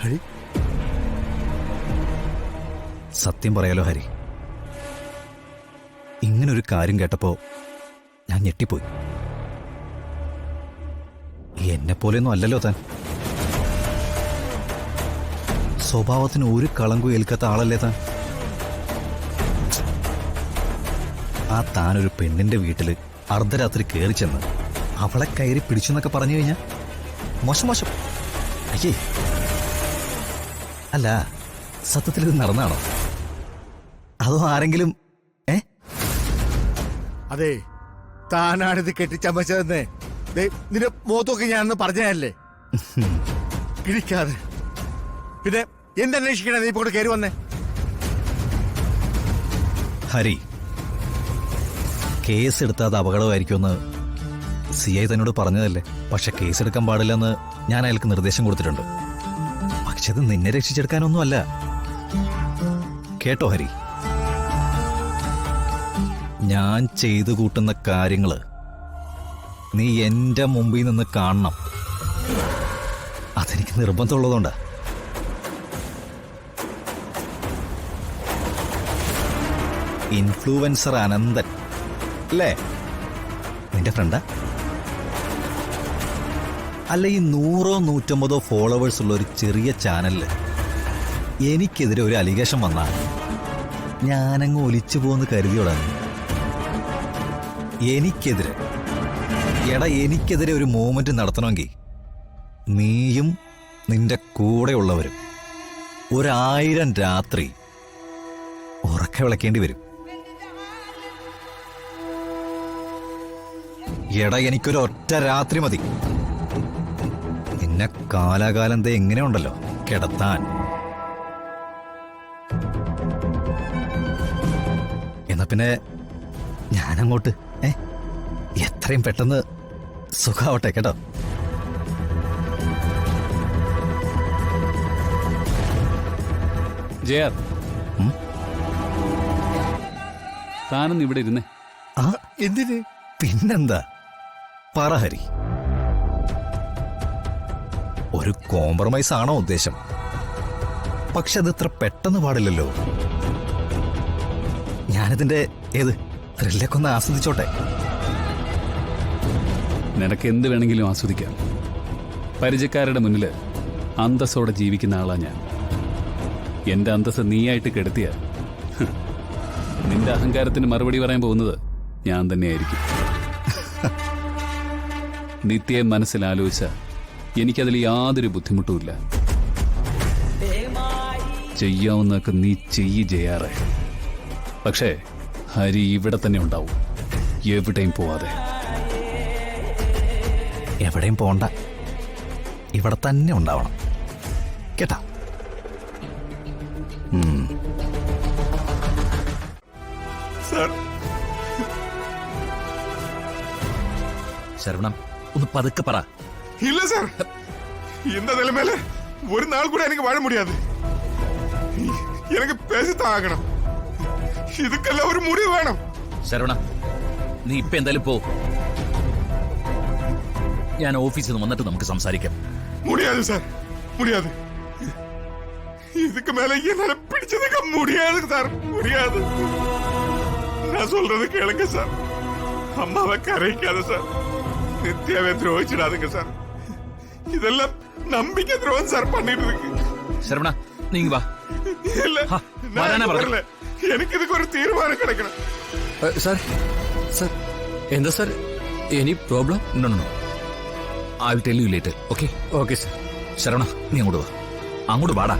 ഹരി, സത്യം പറയാലോ ഹരി, ഇങ്ങനൊരു കാര്യം കേട്ടപ്പോ ഞാൻ ഞെട്ടിപ്പോയി. എന്നെ പോലെയൊന്നും അല്ലല്ലോ താൻ. സ്വഭാവത്തിന് ഒരു കളങ്കും ഏൽക്കാത്ത ആളല്ലേ താൻ. ആ താനൊരു പെണ്ണിന്റെ വീട്ടില് അർദ്ധരാത്രി കയറി ചെന്ന് അവളെ കയറി പിടിച്ചെന്നൊക്കെ പറഞ്ഞു കഴിഞ്ഞാ മോശം മോശം. അയ്യേ, അല്ല, സത്യത്തിൽ ഇത് നടന്നാണോ? അതോ ആരെങ്കിലും? അതെ, താനാണിത് കെട്ടിച്ചമച്ചതെന്നേ നിന്റെ മുഖത്തൊക്കെ ഞാനൊന്ന് പറഞ്ഞതല്ലേ. കിഴിക്കാതെ പിന്നെ എന്തന്വേഷിക്കണേ നീ ഇപ്പോൾ കയറി വന്നേ? ഹരി, കേസെടുത്താൽ അത് അപകടമായിരിക്കുമെന്ന് CI തന്നോട് പറഞ്ഞതല്ലേ. പക്ഷെ കേസെടുക്കാൻ പാടില്ലെന്ന് ഞാൻ അയാൾക്ക് നിർദ്ദേശം കൊടുത്തിട്ടുണ്ട്. പക്ഷെ അത് നിന്നെ രക്ഷിച്ചെടുക്കാനൊന്നുമല്ല. കേട്ടോ ഹരി, ഞാൻ ചെയ്തു കൂട്ടുന്ന കാര്യങ്ങള് നീ എന്റെ മുമ്പിൽ നിന്ന് കാണണം. അതെനിക്ക് നിർബന്ധമുള്ളതുകൊണ്ടാ. ഇൻഫ്ലുവൻസർ അനന്തൻ അല്ലേ നിന്റെ ഫ്രണ്ടാ? അല്ല, ഈ 100 150 ഫോളോവേഴ്സ് ഉള്ള ഒരു ചെറിയ ചാനലില് എനിക്കെതിരെ ഒരു അലിഗേഷൻ വന്നാൽ ഞാനങ്ങ് ഒലിച്ചു പോകുന്ന കരുതിയോടാ. എനിക്കെതിരെ ഒരു മൂവ്മെന്റ് നടത്തണമെങ്കിൽ നീയും നിന്റെ കൂടെയുള്ളവരും 1000 രാത്രി ഉറക്കെ വിളക്കേണ്ടി വരും. എനിക്കൊരു ഒറ്റ രാത്രി മതി നിന്നെ കാലാകാലം എങ്ങനെയുണ്ടല്ലോ കിടത്താൻ. എന്നാ പിന്നെ ഞാനങ്ങോട്ട് എത്രയും പെട്ടെന്ന് സുഖാവട്ടെ കേട്ടോ. ജയാർ, താനൊന്ന് ഇവിടെ ഇരുന്നേ. എന്തിന്? പിന്നെന്താ, പറ ഹരി. ഒരു കോംപ്രമൈസ് ആണോ ഉദ്ദേശം? പക്ഷെ അത് ഇത്ര പെട്ടെന്ന് പാടില്ലല്ലോ. ഞാനിതിന്റെ ത്രില്ലൊക്കെ ഒന്ന് ആസ്വദിച്ചോട്ടെ. നിനക്ക് എന്ത് വേണമെങ്കിലും ആസ്വദിക്കാം. പരിചയക്കാരുടെ മുന്നില് അന്തസ്സോടെ ജീവിക്കുന്ന ആളാ ഞാൻ. എന്റെ അന്തസ് നീയായിട്ട് കെടുത്തിയ നിന്റെ അഹങ്കാരത്തിന് മറുപടി പറയാൻ പോകുന്നത് ഞാൻ തന്നെയായിരിക്കും. നിത്യം മനസ്സിലാലോചിച്ച എനിക്കതിൽ യാതൊരു ബുദ്ധിമുട്ടുമില്ല. ചെയ്യാവുന്നതൊക്കെ നീ ചെയ്യി ചെയ്യാറേ. പക്ഷേ ഹരി ഇവിടെ തന്നെ ഉണ്ടാവും, എവിടെയും പോവാതെ. എവിടെയും പോണ്ട, ഇവിടെ തന്നെ ഉണ്ടാവണം കേട്ടാ. ശരവണം, ഒന്ന് പതുക്കെ പറ. இல்ல சார், இந்த நிலைமையில ஒரு நாள் கூட எனக்கு வாழ முடியாது. எனக்கு பேசித்தான் ஆகணும். இதுக்கெல்லாம் ஒரு முடிவு வேணும். ശരവണ, നീ ഇപ്പൊ എന്തായാലും പോ. ഞാൻ ഓഫീസിൽ നിന്ന് വന്നിട്ട് നമുക്ക് സംസാരിക്കാം. முடியாது சார், முடியாது. இதுக்கு மேல என்னால பிடிச்சதுக்க முடியாது சார், முடியாது. நான் சொல்றது கேளுங்க சார். அம்மாவை கரைக்காத சார், நித்யாவை துரோகிச்சிடாதுங்க சார். இதெல்லாம் நம்பிக்கை துரோகம் சார் பண்ணிட்டு இருக்கு. ശരവണ, നീങ്ങി വാ. இல்ல, நான் வரல. எனக்கு இதுக்கு ஒரு தீர்மானம் கிடைக்கணும். സർ എന്താ sir any problem? No, I will tell you later. Okay okay sir. Saravana, നീ അങ്ങോട്ട് വാ. അങ്ങോട്ട് വാടാ.